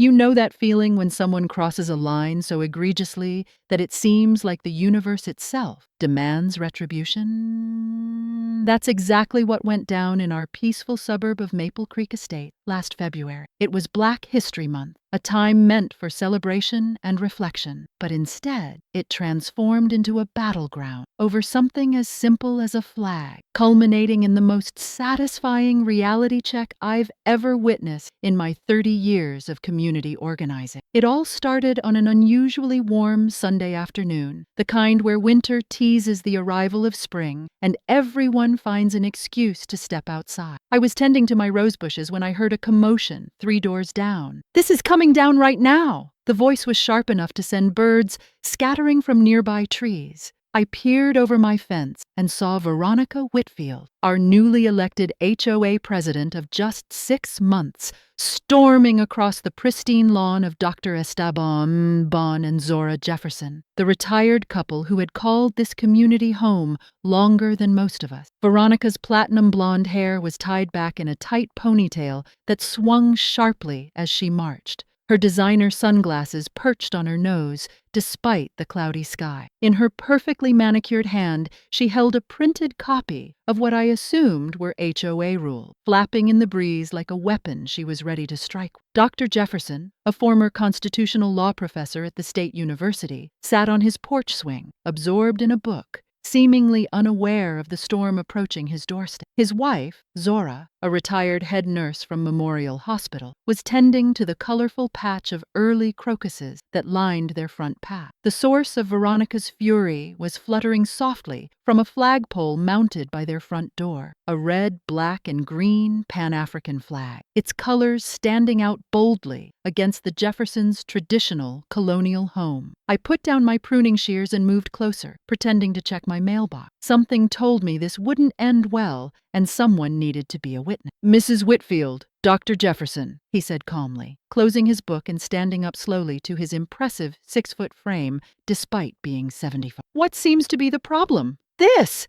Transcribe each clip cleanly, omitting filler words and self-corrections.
You know that feeling when someone crosses a line so egregiously that it seems like the universe itself demands retribution? That's exactly what went down in our peaceful suburb of Maple Creek Estate last February. It was Black History Month, a time meant for celebration and reflection, but instead it transformed into a battleground over something as simple as a flag, culminating in the most satisfying reality check I've ever witnessed in my 30 years of community organizing. It all started on an unusually warm Sunday afternoon, the kind where winter teases the arrival of spring and everyone finds an excuse to step outside. I was tending to my rose bushes when I heard a commotion 3 doors down. "This is coming down right now!" The voice was sharp enough to send birds scattering from nearby trees. I peered over my fence and saw Veronica Whitfield, our newly elected HOA president of just 6 months, storming across the pristine lawn of Dr. Esteban Bon and Zora Jefferson, the retired couple who had called this community home longer than most of us. Veronica's platinum blonde hair was tied back in a tight ponytail that swung sharply as she marched. Her designer sunglasses perched on her nose, despite the cloudy sky. In her perfectly manicured hand, she held a printed copy of what I assumed were HOA rules, flapping in the breeze like a weapon she was ready to strike. Dr. Jefferson, a former constitutional law professor at the state university, sat on his porch swing, absorbed in a book, seemingly unaware of the storm approaching his doorstep. His wife, Zora, a retired head nurse from Memorial Hospital, was tending to the colorful patch of early crocuses that lined their front path. The source of Veronica's fury was fluttering softly from a flagpole mounted by their front door, a red, black, and green Pan-African flag, its colors standing out boldly against the Jeffersons' traditional colonial home. I put down my pruning shears and moved closer, pretending to check my mailbox. Something told me this wouldn't end well, and someone needed to be a witness. "Mrs. Whitfield, Dr. Jefferson," he said calmly, closing his book and standing up slowly to his impressive 6-foot frame despite being 75. "What seems to be the problem?" This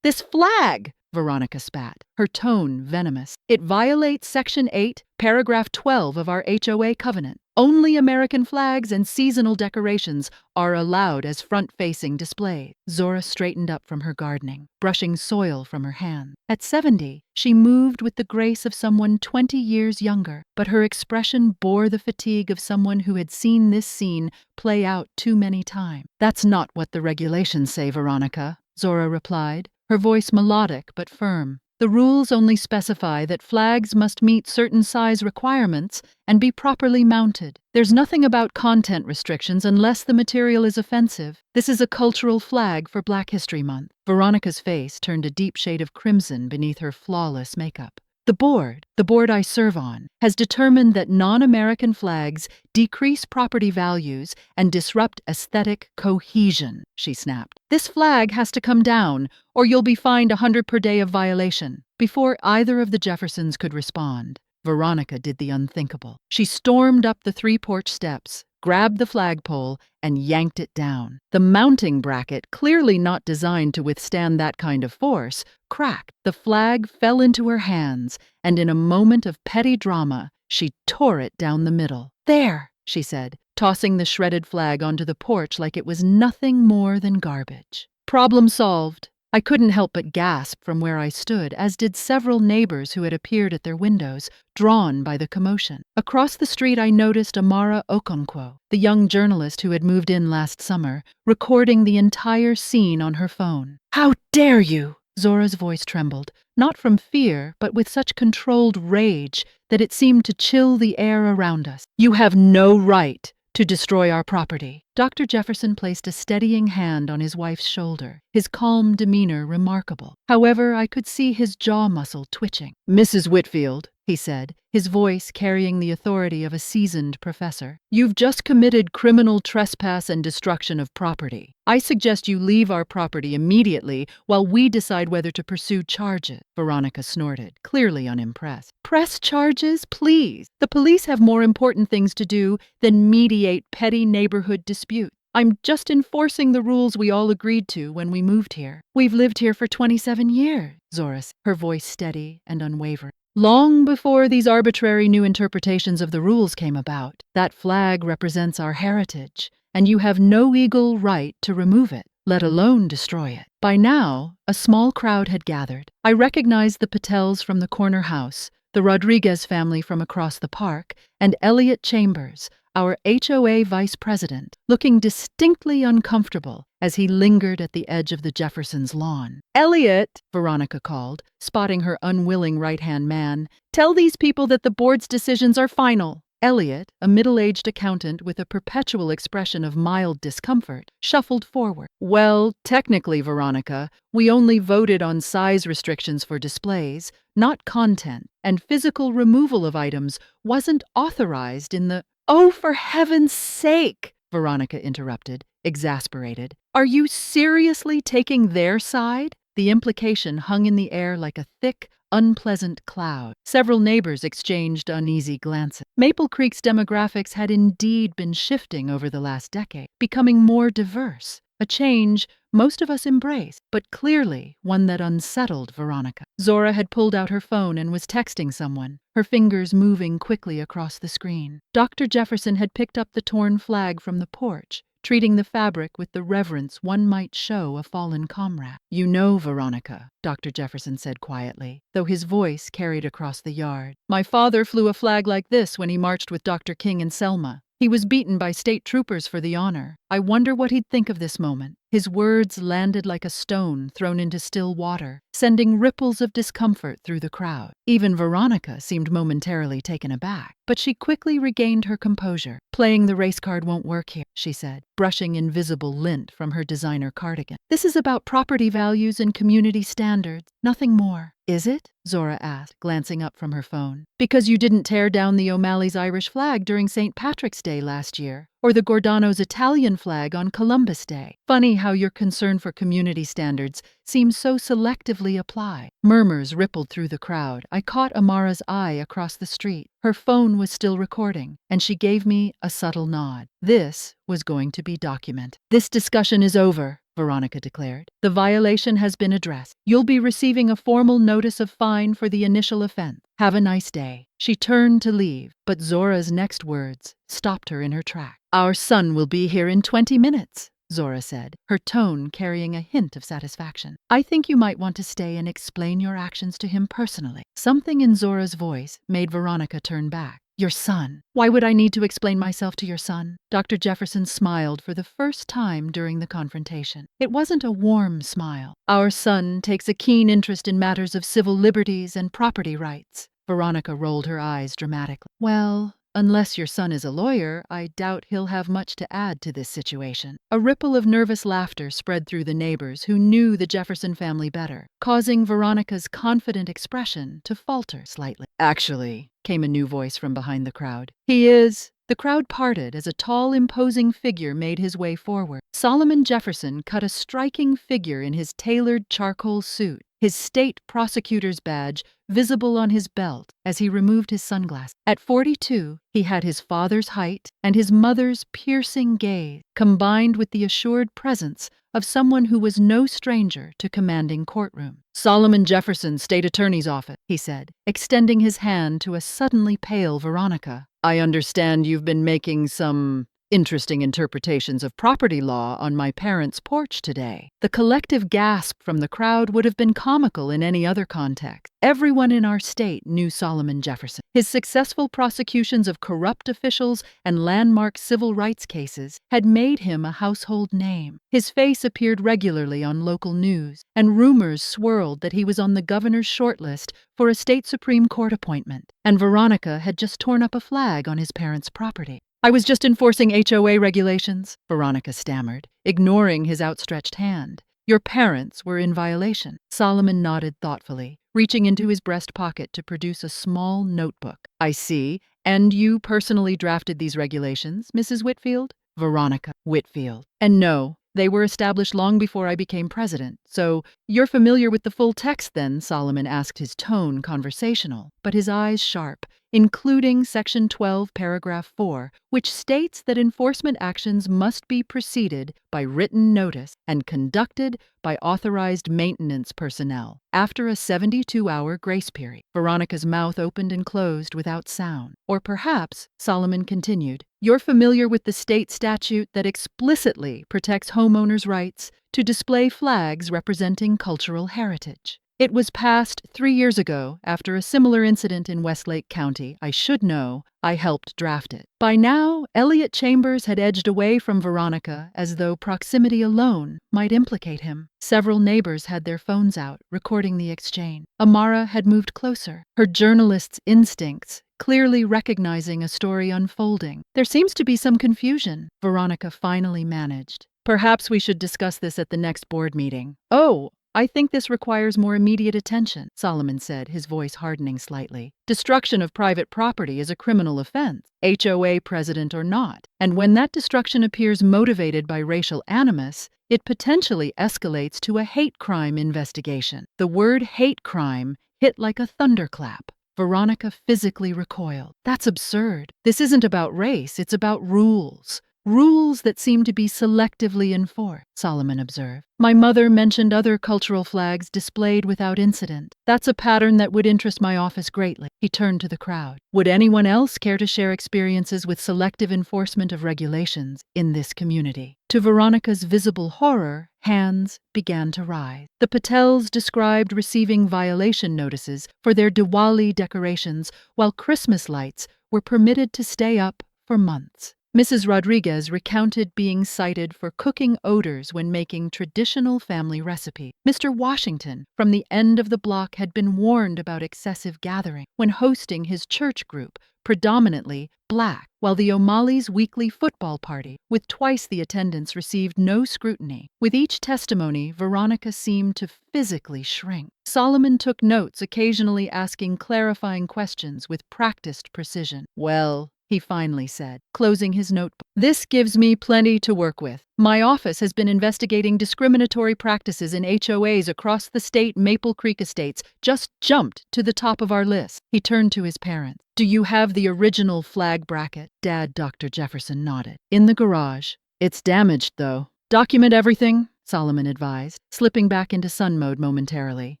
flag!" Veronica spat, her tone venomous. "It violates Section 8, Paragraph 12 of our HOA covenant. Only American flags and seasonal decorations are allowed as front-facing displays." Zora straightened up from her gardening, brushing soil from her hands. At 70, she moved with the grace of someone 20 years younger, but her expression bore the fatigue of someone who had seen this scene play out too many times. "That's not what the regulations say, Veronica," Zora replied, her voice melodic but firm. "The rules only specify that flags must meet certain size requirements and be properly mounted. There's nothing about content restrictions unless the material is offensive. This is a cultural flag for Black History Month." Veronica's face turned a deep shade of crimson beneath her flawless makeup. The board I serve on, has determined that non-American flags decrease property values and disrupt aesthetic cohesion," she snapped. "This flag has to come down, or you'll be fined $100 per day of violation." Before either of the Jeffersons could respond, Veronica did the unthinkable. She stormed up the 3 porch steps, grabbed the flagpole, and yanked it down. The mounting bracket, clearly not designed to withstand that kind of force, cracked. The flag fell into her hands, and in a moment of petty drama, she tore it down the middle. "There," she said, tossing the shredded flag onto the porch like it was nothing more than garbage. Problem solved. I couldn't help but gasp from where I stood, as did several neighbors who had appeared at their windows, drawn by the commotion. Across the street I noticed Amara Okonkwo, the young journalist who had moved in last summer, recording the entire scene on her phone. "How dare you!" Zora's voice trembled, not from fear, but with such controlled rage that it seemed to chill the air around us. "You have no right to destroy our property." Dr. Jefferson placed a steadying hand on his wife's shoulder, his calm demeanor remarkable. However, I could see his jaw muscle twitching. "Mrs. Whitfield," he said, his voice carrying the authority of a seasoned professor, "you've just committed criminal trespass and destruction of property. I suggest you leave our property immediately while we decide whether to pursue charges." Veronica snorted, clearly unimpressed. "Press charges, please. The police have more important things to do than mediate petty neighborhood disputes. I'm just enforcing the rules we all agreed to when we moved here. We've lived here for 27 years, Zora said, her voice steady and unwavering. Long before these arbitrary new interpretations of the rules came about, that flag represents our heritage, and you have no legal right to remove it, let alone destroy it. By now, a small crowd had gathered. I recognized the Patels from the corner house, the Rodriguez family from across the park, and Elliot Chambers, our HOA vice president, looking distinctly uncomfortable as he lingered at the edge of the Jeffersons' lawn. "Elliot," Veronica called, spotting her unwilling right-hand man, "tell these people that the board's decisions are final." Elliot, a middle-aged accountant with a perpetual expression of mild discomfort, shuffled forward. "Well, technically, Veronica, we only voted on size restrictions for displays, not content, and physical removal of items wasn't authorized in the—" "Oh, for heaven's sake!" Veronica interrupted, exasperated. "Are you seriously taking their side?" The implication hung in the air like a thick, unpleasant cloud. Several neighbors exchanged uneasy glances. Maple Creek's demographics had indeed been shifting over the last decade, becoming more diverse, a change most of us embraced, but clearly one that unsettled Veronica. Zora had pulled out her phone and was texting someone, her fingers moving quickly across the screen. Dr. Jefferson had picked up the torn flag from the porch, treating the fabric with the reverence one might show a fallen comrade. "You know, Veronica," Dr. Jefferson said quietly, though his voice carried across the yard. "My father flew a flag like this when he marched with Dr. King and Selma. He was beaten by state troopers for the honor. I wonder what he'd think of this moment." His words landed like a stone thrown into still water, sending ripples of discomfort through the crowd. Even Veronica seemed momentarily taken aback, but she quickly regained her composure. "Playing the race card won't work here," she said, brushing invisible lint from her designer cardigan. "This is about property values and community standards, nothing more." "Is it?" Zora asked, glancing up from her phone. "Because you didn't tear down the O'Malley's Irish flag during St. Patrick's Day last year, or the Giordano's Italian flag on Columbus Day. Funny how your concern for community standards seems so selectively applied." Murmurs rippled through the crowd. I caught Amara's eye across the street. Her phone was still recording, and she gave me a subtle nod. This was going to be documented. "This discussion is over," Veronica declared. "The violation has been addressed. You'll be receiving a formal notice of fine for the initial offense. Have a nice day." She turned to leave, but Zora's next words stopped her in her tracks. "Our son will be here in 20 minutes, Zora said, her tone carrying a hint of satisfaction. "I think you might want to stay and explain your actions to him personally." Something in Zora's voice made Veronica turn back. "Your son? Why would I need to explain myself to your son?" Dr. Jefferson smiled for the first time during the confrontation. It wasn't a warm smile. "Our son takes a keen interest in matters of civil liberties and property rights." Veronica rolled her eyes dramatically. "Well, unless your son is a lawyer, I doubt he'll have much to add to this situation." A ripple of nervous laughter spread through the neighbors who knew the Jefferson family better, causing Veronica's confident expression to falter slightly. "Actually," came a new voice from behind the crowd, "he is." The crowd parted as a tall, imposing figure made his way forward. Solomon Jefferson cut a striking figure in his tailored charcoal suit, his state prosecutor's badge visible on his belt as he removed his sunglasses. At 42, he had his father's height and his mother's piercing gaze, combined with the assured presence of someone who was no stranger to commanding courtroom. "Solomon Jefferson, State Attorney's Office," he said, extending his hand to a suddenly pale Veronica. "I understand you've been making some interesting interpretations of property law on my parents' porch today." The collective gasp from the crowd would have been comical in any other context. Everyone in our state knew Solomon Jefferson. His successful prosecutions of corrupt officials and landmark civil rights cases had made him a household name. His face appeared regularly on local news, and rumors swirled that he was on the governor's shortlist for a state Supreme Court appointment. And Veronica had just torn up a flag on his parents' property. "I was just enforcing HOA regulations," Veronica stammered, ignoring his outstretched hand. "Your parents were in violation." Solomon nodded thoughtfully, reaching into his breast pocket to produce a small notebook. "I see. And you personally drafted these regulations, Mrs. Whitfield?" Veronica Whitfield. "And no, they were established long before I became president. So you're familiar with the full text then?" Solomon asked, his tone conversational, but his eyes sharp, including Section 12, Paragraph 4, which states that enforcement actions must be preceded by written notice and conducted by authorized maintenance personnel after a 72-hour grace period. Veronica's mouth opened and closed without sound. Or perhaps, Solomon continued, you're familiar with the state statute that explicitly protects homeowners' rights to display flags representing cultural heritage. It was passed 3 years ago after a similar incident in Westlake County. I should know. I helped draft it. By now, Elliot Chambers had edged away from Veronica as though proximity alone might implicate him. Several neighbors had their phones out, recording the exchange. Amara had moved closer, her journalist's instincts clearly recognizing a story unfolding. There seems to be some confusion, Veronica finally managed. Perhaps we should discuss this at the next board meeting. Oh, I think this requires more immediate attention, Solomon said, his voice hardening slightly. Destruction of private property is a criminal offense, HOA president or not, and when that destruction appears motivated by racial animus, it potentially escalates to a hate crime investigation. The word hate crime hit like a thunderclap. Veronica physically recoiled. That's absurd. This isn't about race, it's about rules. Rules that seem to be selectively enforced, Solomon observed. My mother mentioned other cultural flags displayed without incident. That's a pattern that would interest my office greatly. He turned to the crowd. Would anyone else care to share experiences with selective enforcement of regulations in this community? To Veronica's visible horror, hands began to rise. The Patels described receiving violation notices for their Diwali decorations, while Christmas lights were permitted to stay up for months. Mrs. Rodriguez recounted being cited for cooking odors when making traditional family recipes. Mr. Washington, from the end of the block, had been warned about excessive gathering when hosting his church group, predominantly black, while the O'Malley's weekly football party, with twice the attendance, received no scrutiny. With each testimony, Veronica seemed to physically shrink. Solomon took notes, occasionally asking clarifying questions with practiced precision. Well, he finally said, closing his notebook. This gives me plenty to work with. My office has been investigating discriminatory practices in HOAs across the state. Maple Creek Estates just jumped to the top of our list. He turned to his parents. Do you have the original flag bracket? Dad, Dr. Jefferson nodded. In the garage. It's damaged, though. Document everything, Solomon advised, slipping back into sun mode momentarily.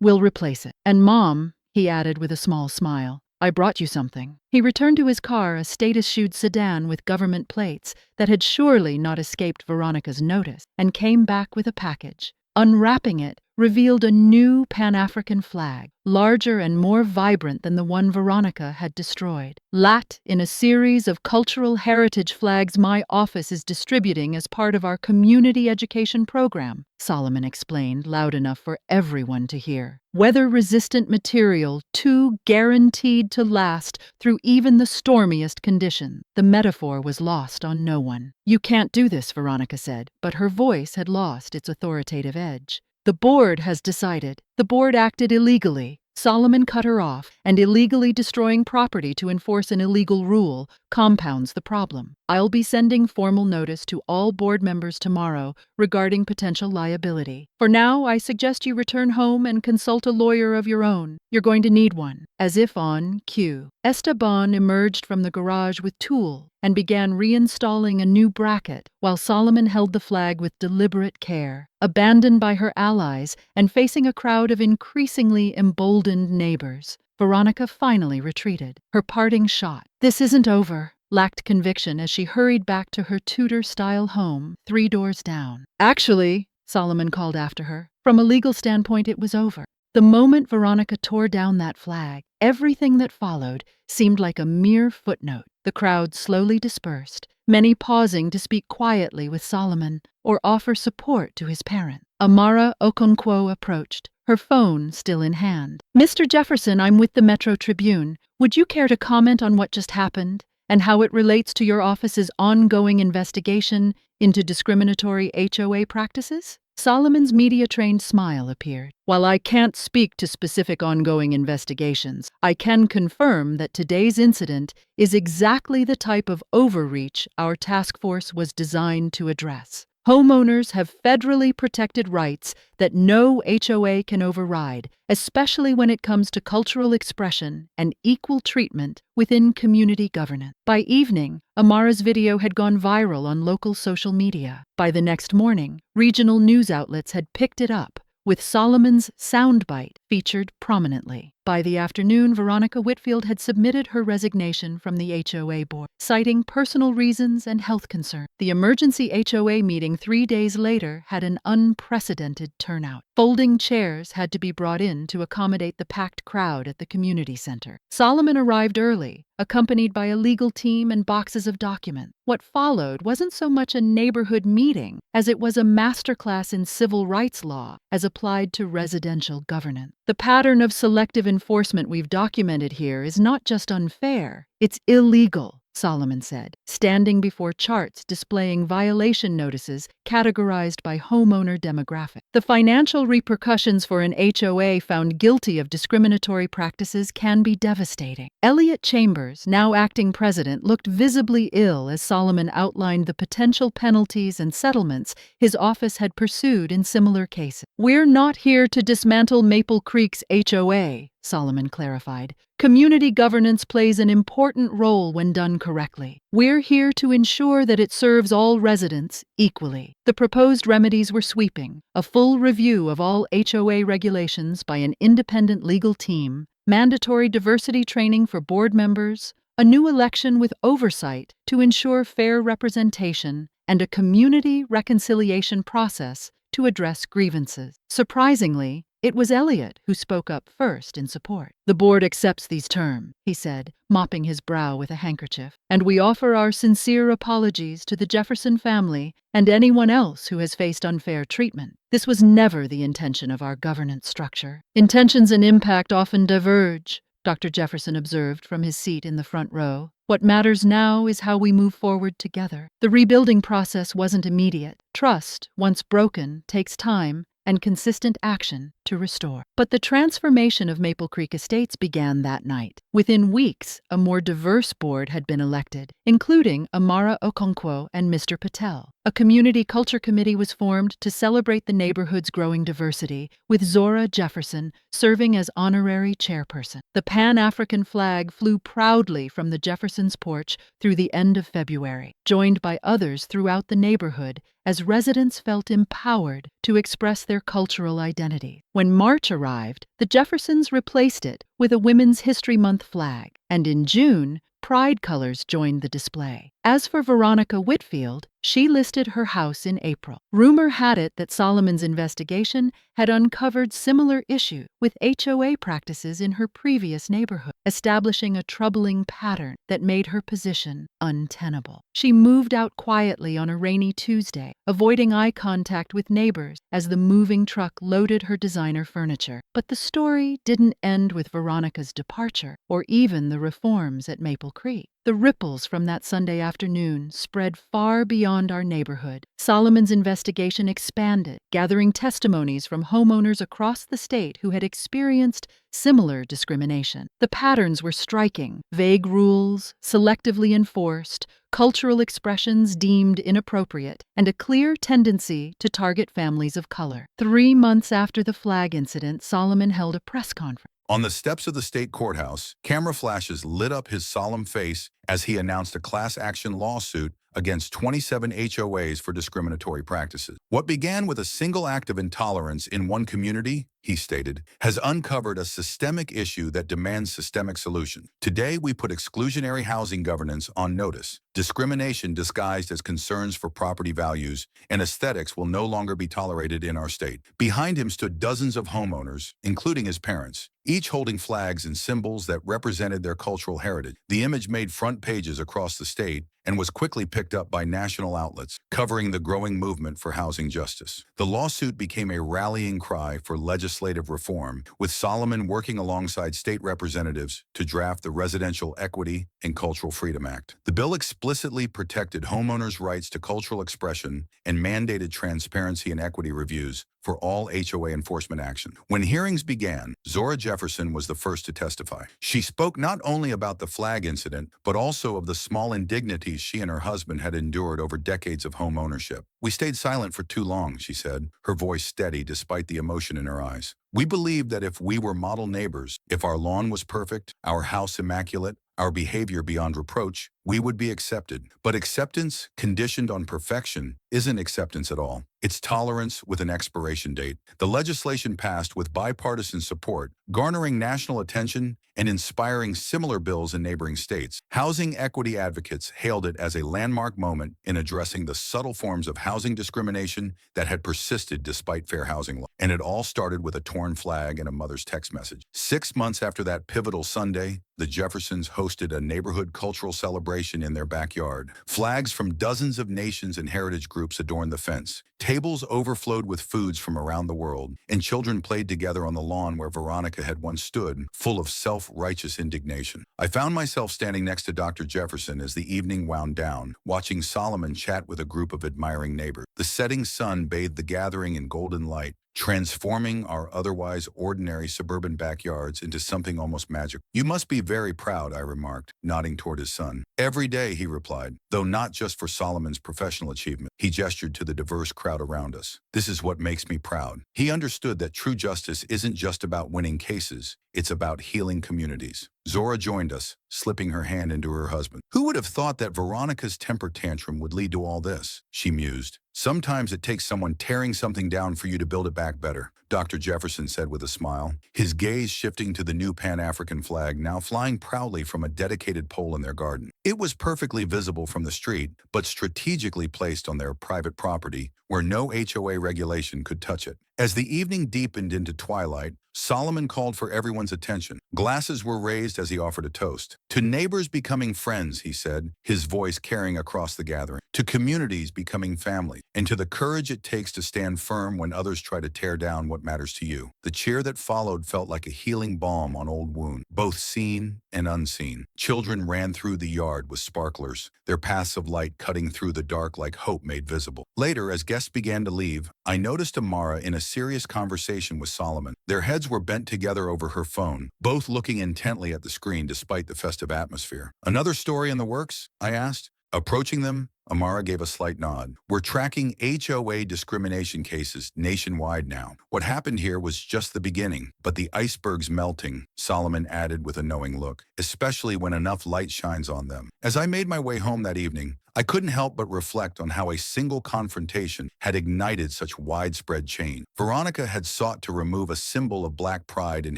We'll replace it. And Mom, he added with a small smile, I brought you something. He returned to his car, a state-issued sedan with government plates that had surely not escaped Veronica's notice, and came back with a package. Unwrapping it revealed a new Pan-African flag, larger and more vibrant than the one Veronica had destroyed. Lat in a series of cultural heritage flags my office is distributing as part of our community education program, Solomon explained, loud enough for everyone to hear. Weather-resistant material, too guaranteed to last through even the stormiest conditions. The metaphor was lost on no one. You can't do this, Veronica said, but her voice had lost its authoritative edge. The board has decided. The board acted illegally. Solomon cut her off, and illegally destroying property to enforce an illegal rule compounds the problem. I'll be sending formal notice to all board members tomorrow regarding potential liability. For now, I suggest you return home and consult a lawyer of your own. You're going to need one. As if on cue, Esteban emerged from the garage with tools and began reinstalling a new bracket while Solomon held the flag with deliberate care. Abandoned by her allies and facing a crowd of increasingly emboldened neighbors, Veronica finally retreated, her parting shot. This isn't over, lacked conviction as she hurried back to her Tudor-style home 3 doors down. Actually, Solomon called after her, from a legal standpoint it was over. The moment Veronica tore down that flag, everything that followed seemed like a mere footnote. The crowd slowly dispersed, many pausing to speak quietly with Solomon or offer support to his parents. Amara Okonkwo approached, her phone still in hand. Mr. Jefferson, I'm with the Metro Tribune. Would you care to comment on what just happened and how it relates to your office's ongoing investigation into discriminatory HOA practices? Solomon's media-trained smile appeared. While I can't speak to specific ongoing investigations, I can confirm that today's incident is exactly the type of overreach our task force was designed to address. Homeowners have federally protected rights that no HOA can override, especially when it comes to cultural expression and equal treatment within community governance. By evening, Amara's video had gone viral on local social media. By the next morning, regional news outlets had picked it up, with Solomon's soundbite featured prominently. By the afternoon, Veronica Whitfield had submitted her resignation from the HOA board, citing personal reasons and health concerns. The emergency HOA meeting 3 days later had an unprecedented turnout. Folding chairs had to be brought in to accommodate the packed crowd at the community center. Solomon arrived early, accompanied by a legal team and boxes of documents. What followed wasn't so much a neighborhood meeting as it was a masterclass in civil rights law as applied to residential governance. The pattern of selective enforcement we've documented here is not just unfair, it's illegal, Solomon said, standing before charts displaying violation notices categorized by homeowner demographic. The financial repercussions for an HOA found guilty of discriminatory practices can be devastating. Elliot Chambers, now acting president, looked visibly ill as Solomon outlined the potential penalties and settlements his office had pursued in similar cases. "We're not here to dismantle Maple Creek's HOA," Solomon clarified. "Community governance plays an important role when done correctly. We're here to ensure that it serves all residents equally." The proposed remedies were sweeping: a full review of all HOA regulations by an independent legal team, mandatory diversity training for board members, a new election with oversight to ensure fair representation, and a community reconciliation process to address grievances. Surprisingly, it was Elliot who spoke up first in support. "The board accepts these terms," he said, mopping his brow with a handkerchief, "and we offer our sincere apologies to the Jefferson family and anyone else who has faced unfair treatment. This was never the intention of our governance structure. Intentions and impact often diverge," Dr. Jefferson observed from his seat in the front row. "What matters now is how we move forward together." The rebuilding process wasn't immediate. Trust, once broken, takes time and consistent action to restore. But the transformation of Maple Creek Estates began that night. Within weeks, a more diverse board had been elected, including Amara Okonkwo and Mr. Patel. A community culture committee was formed to celebrate the neighborhood's growing diversity, with Zora Jefferson serving as honorary chairperson. The Pan-African flag flew proudly from the Jefferson's porch through the end of February, joined by others throughout the neighborhood as residents felt empowered to express their cultural identity. When March arrived, the Jeffersons replaced it with a Women's History Month flag, and in June, Pride colors joined the display. As for Veronica Whitfield, she listed her house in April. Rumor had it that Solomon's investigation had uncovered similar issues with HOA practices in her previous neighborhood, establishing a troubling pattern that made her position untenable. She moved out quietly on a rainy Tuesday, avoiding eye contact with neighbors as the moving truck loaded her designer furniture. But the story didn't end with Veronica's departure, or even the reforms at Maple Creek. The ripples from that Sunday afternoon spread far beyond our neighborhood. Solomon's investigation expanded, gathering testimonies from homeowners across the state who had experienced similar discrimination. The patterns were striking: vague rules, selectively enforced, cultural expressions deemed inappropriate, and a clear tendency to target families of color. 3 months after the flag incident, Solomon held a press conference. On the steps of the state courthouse, camera flashes lit up his solemn face as he announced a class action lawsuit against 27 HOAs for discriminatory practices. "What began with a single act of intolerance in one community," he stated, "has uncovered a systemic issue that demands systemic solution. Today, we put exclusionary housing governance on notice. Discrimination disguised as concerns for property values and aesthetics will no longer be tolerated in our state." Behind him stood dozens of homeowners, including his parents, each holding flags and symbols that represented their cultural heritage. The image made front pages across the state and was quickly picked up by national outlets, covering the growing movement for housing justice. The lawsuit became a rallying cry for legislative reform, with Solomon working alongside state representatives to draft the Residential Equity and Cultural Freedom Act. The bill explicitly protected homeowners' rights to cultural expression and mandated transparency and equity reviews for all HOA enforcement action. When hearings began, Zora Jefferson was the first to testify. She spoke not only about the flag incident, but also of the small indignities she and her husband had endured over decades of home ownership. "We stayed silent for too long," she said, her voice steady despite the emotion in her eyes. "We believed that if we were model neighbors, if our lawn was perfect, our house immaculate, our behavior beyond reproach, we would be accepted. But acceptance, conditioned on perfection, isn't acceptance at all. It's tolerance with an expiration date." The legislation passed with bipartisan support, garnering national attention and inspiring similar bills in neighboring states. Housing equity advocates hailed it as a landmark moment in addressing the subtle forms of housing discrimination that had persisted despite fair housing law. And it all started with a torn flag and a mother's text message. 6 months after that pivotal Sunday, the Jeffersons hosted a neighborhood cultural celebration in their backyard. Flags from dozens of nations and heritage groups adorned the fence. Tables overflowed with foods from around the world, and children played together on the lawn where Veronica had once stood, full of self-righteous indignation. I found myself standing next to Dr. Jefferson as the evening wound down, watching Solomon chat with a group of admiring neighbors. The setting sun bathed the gathering in golden light, transforming our otherwise ordinary suburban backyards into something almost magical. "You must be very proud," I remarked, nodding toward his son. "Every day," he replied, though not just for Solomon's professional achievement. He gestured to the diverse crowd around us. "This is what makes me proud." He understood that true justice isn't just about winning cases, it's about healing communities. Zora joined us, slipping her hand into her husband. "Who would have thought that Veronica's temper tantrum would lead to all this?" she mused. "Sometimes it takes someone tearing something down for you to build it back better," Dr. Jefferson said with a smile, his gaze shifting to the new Pan-African flag now flying proudly from a dedicated pole in their garden. It was perfectly visible from the street, but strategically placed on their private property where no HOA regulation could touch it. As the evening deepened into twilight, Solomon called for everyone's attention. Glasses were raised as he offered a toast. "To neighbors becoming friends," he said, his voice carrying across the gathering. "To communities becoming family. And to the courage it takes to stand firm when others try to tear down what matters to you." The cheer that followed felt like a healing balm on old wounds, both seen and unseen. Children ran through the yard with sparklers, their paths of light cutting through the dark like hope made visible. Later, as guests began to leave, I noticed Amara in a serious conversation with Solomon. Their heads were bent together over her phone, both looking intently at the screen despite the festive atmosphere. "Another story in the works?" I asked. Approaching them, Amara gave a slight nod. "We're tracking HOA discrimination cases nationwide now. What happened here was just the beginning, but the iceberg's melting," Solomon added with a knowing look, "especially when enough light shines on them." As I made my way home that evening, I couldn't help but reflect on how a single confrontation had ignited such widespread change. Veronica had sought to remove a symbol of Black pride and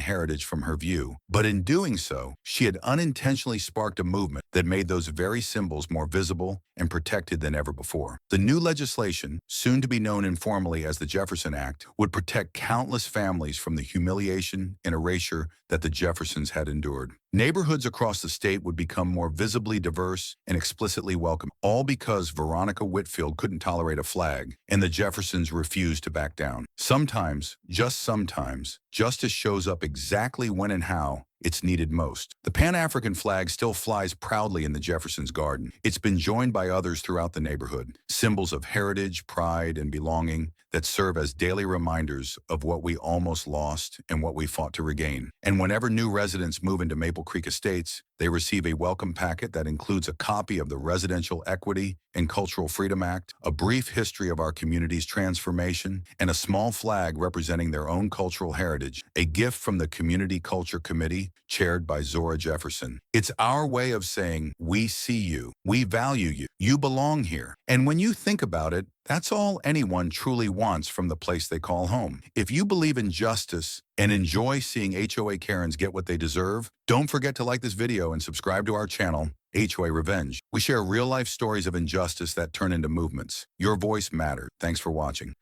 heritage from her view, but in doing so, she had unintentionally sparked a movement that made those very symbols more visible and protected than ever before. The new legislation, soon to be known informally as the Jefferson Act, would protect countless families from the humiliation and erasure that the Jeffersons had endured. Neighborhoods across the state would become more visibly diverse and explicitly welcome, all because Veronica Whitfield couldn't tolerate a flag, and the Jeffersons refused to back down. Sometimes, just sometimes, justice shows up exactly when and how it's needed most. The Pan-African flag still flies proudly in the Jeffersons' garden. It's been joined by others throughout the neighborhood, symbols of heritage, pride, and belonging that serve as daily reminders of what we almost lost and what we fought to regain. And whenever new residents move into Maple Creek Estates, they receive a welcome packet that includes a copy of the Residential Equity and Cultural Freedom Act, a brief history of our community's transformation, and a small flag representing their own cultural heritage, a gift from the Community Culture Committee, chaired by Zora Jefferson. It's our way of saying, we see you, we value you, you belong here. And when you think about it, that's all anyone truly wants from the place they call home. If you believe in justice and enjoy seeing HOA Karens get what they deserve, don't forget to like this video and subscribe to our channel, HOA Revenge. We share real-life stories of injustice that turn into movements. Your voice matters. Thanks for watching.